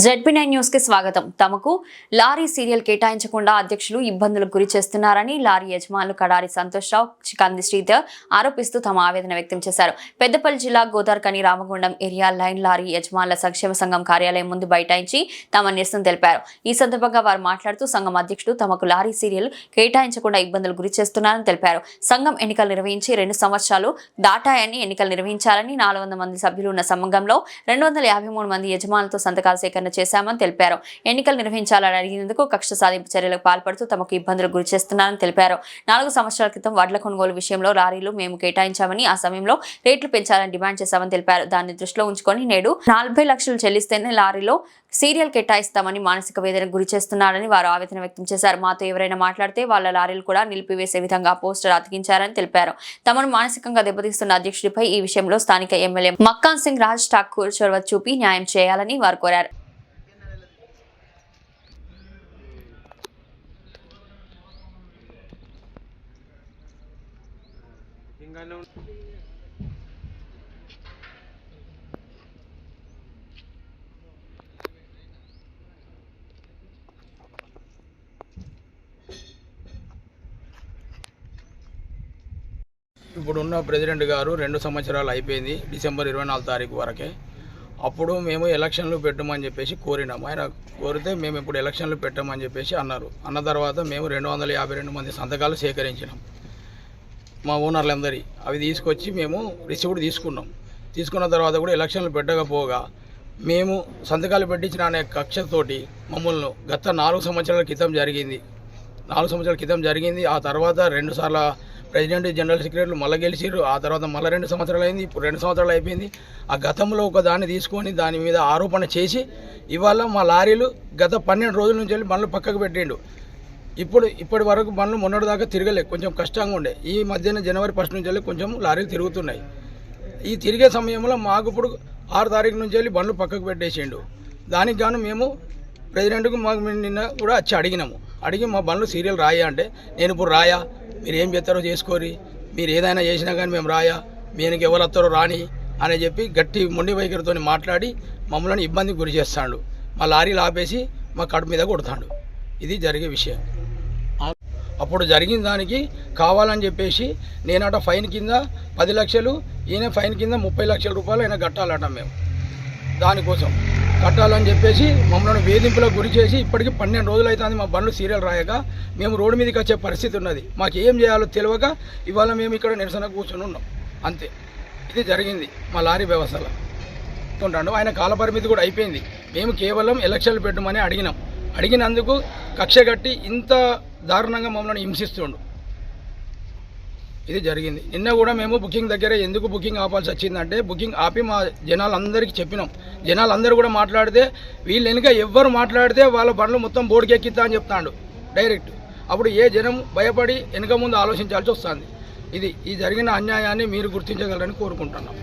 ZB9 news కి స్వాగతం. తమకు లారీ సీరియల్ కేటాయించకుండా అధ్యక్షులు ఇబ్బందులకు గురి చేస్తున్నారని లారీ యజమానులు కడారి సంతోష్ రావు, చికంది శ్రీధర్ ఆరోపిస్తూ తమ ఆవేదన వ్యక్తం చేశారు. పెద్దపల్లి జిల్లా గోదార్కని రామగుండం ఏరియా లైన్ లారీ యజమానుల సంక్షేమ సంఘం కార్యాలయం ముందు బైఠాయించి తమ నిరసన తెలిపారు. ఈ సందర్భంగా వారు మాట్లాడుతూ సంఘం అధ్యక్షుడు తమకు లారీ సీరియల్ కేటాయించకుండా ఇబ్బందులకు గురి చేస్తున్నారని తెలిపారు. సంఘం ఎన్నికలు నిర్వహించి 2 సంవత్సరాలు దాటాయని, ఎన్నికలు నిర్వహించాలని 400 మంది సభ్యులు ఉన్న సంఘంలో 253 మంది యజమానులతో సంతకాలు సేకరణ చేశామని తెలిపారు. ఎన్నికలు నిర్వహించాలని అడిగినందుకు కక్ష సాధింపు చర్యలకు పాల్పడుతూ తమకు ఇబ్బందులకు గురి చేస్తున్నారని తెలిపారు. 4 సంవత్సరాల క్రితం వడ్ల కొనుగోలు విషయంలో లారీలు మేము కేటాయించామని, ఆ సమయంలో రేట్లు పెంచాలని డిమాండ్ చేశామని తెలిపారు. దాన్ని దృష్టిలో ఉంచుకొని నేడు 40 లక్షలు చెల్లిస్తేనే లారీలో సీరియల్ కేటాయిస్తామని మానసిక వేదనకు గురి చేస్తున్నారని వారు ఆవేదన వ్యక్తం చేశారు. మాతో ఎవరైనా మాట్లాడితే వాళ్ళ లారీలు కూడా నిలిపివేసే విధంగా పోస్టర్ అతికించారని తెలిపారు. తమను మానసికంగా దెబ్బతీస్తున్న అధ్యక్షుడిపై ఈ విషయంలో స్థానిక ఎమ్మెల్యే మక్కాన్ సింగ్ రాజ్ ఠాకూర్ చొరవ చూపి న్యాయం చేయాలని వారు కోరారు. ఇప్పుడున్న ప్రెసిడెంట్ గారు 2 సంవత్సరాలు అయిపోయింది, డిసెంబర్ 24 తారీఖు వరకే. అప్పుడు మేము ఎలక్షన్లు పెట్టమని చెప్పేసి కోరినాం. ఆయన కోరితే మేము ఇప్పుడు ఎలక్షన్లు పెట్టమని చెప్పేసి అన్నారు. అన్న తర్వాత మేము 252 మంది సంతకాలు సేకరించినాం. మా ఓనర్లందరి అవి తీసుకొచ్చి మేము రిసిప్ట్ తీసుకున్నాం. తీసుకున్న తర్వాత కూడా ఎలక్షన్లు పెట్టకపోగా మేము సంతకాలు పెట్టించిన అనే కక్షతోటి మమ్మల్ని గత 4 సంవత్సరాల క్రితం జరిగింది. 4 సంవత్సరాల క్రితం జరిగింది. ఆ తర్వాత 2 సార్లు ప్రెసిడెంట్, జనరల్ సెక్రటరీలు మళ్ళీ గెలిచిర్రు. ఆ తర్వాత మళ్ళీ 2 సంవత్సరాలు అయింది. ఇప్పుడు 2 సంవత్సరాలు అయిపోయింది. ఆ గతంలో ఒక దాన్ని తీసుకొని దాని మీద ఆరోపణ చేసి ఇవాళ మా లారీలు గత 12 రోజుల నుంచి వెళ్ళి బండ్లు పక్కకు పెట్టిండు. ఇప్పటి వరకు బండ్లు మొన్నటి దాకా తిరగలే, కొంచెం కష్టంగా ఉండే. ఈ మధ్యన జనవరి 1 నుంచి వెళ్ళి కొంచెం లారీలు తిరుగుతున్నాయి. ఈ తిరిగే సమయంలో మాకు ఇప్పుడు 6 తారీఖు నుంచి వెళ్ళి బండ్లు పక్కకు పెట్టేసిండు. దానికి గాను మేము ప్రెసిడెంట్కు మాకు నిన్న కూడా వచ్చి అడిగి మా బండ్లు సీరియల్ రాయా అంటే, నేను ఇప్పుడు రాయా, మీరు ఏం చేస్తారో చేసుకోరి, మీరు ఏదైనా చేసినా కానీ మేము రాయా, మీకు ఎవరు వస్తారో రాని అని చెప్పి గట్టి మొండి వైఖరితో మాట్లాడి మమ్మల్ని ఇబ్బందికి గురి చేస్తాడు. మా లారీలు ఆపేసి మా కడుపు మీద కొడతాడు. ఇది జరిగే విషయం. అప్పుడు జరిగిన దానికి కావాలని చెప్పేసి నేనట ఫైన్ కింద 10 లక్షలు, ఈయన ఫైన్ కింద 30 లక్షల రూపాయలు అయినా కట్టాలట. మేము దానికోసం కట్టాలని చెప్పేసి మమ్మల్ని వేధింపులకు గురి చేసి ఇప్పటికీ 12 రోజులు అవుతుంది మా బండ్లు సీరియల్ రాయక మేము రోడ్డు మీదకి వచ్చే పరిస్థితి ఉన్నది. మాకు ఏం చేయాలో తెలియక ఇవాళ మేము ఇక్కడ నిరసన కూర్చొని ఉన్నాం. అంతే, ఇది జరిగింది మా లారీ వ్యవస్థలో. ఉంటాడు ఆయన కాలపరిమితి కూడా అయిపోయింది. మేము కేవలం ఎలక్షన్లు పెట్టమని అడిగినందుకు కక్ష కట్టి ఇంత దారుణంగా మమ్మల్ని హింసిస్తుండు. ఇది జరిగింది. నిన్న కూడా మేము బుకింగ్ దగ్గర ఎందుకు బుకింగ్ ఆపాల్సి వచ్చిందంటే, బుకింగ్ ఆపి మా జనాలందరికీ చెప్పినాం. జనాలందరూ కూడా మాట్లాడితే వీళ్ళు వెనుక ఎవ్వరు మాట్లాడితే వాళ్ళ బండ్లు మొత్తం బోర్డుకి ఎక్కిస్తా అని చెప్తాడు డైరెక్ట్. అప్పుడు ఏ జనం భయపడి వెనుక ముందు ఆలోచించాల్సి వస్తుంది. ఈ జరిగిన అన్యాయాన్ని మీరు గుర్తించగలరని కోరుకుంటున్నాం.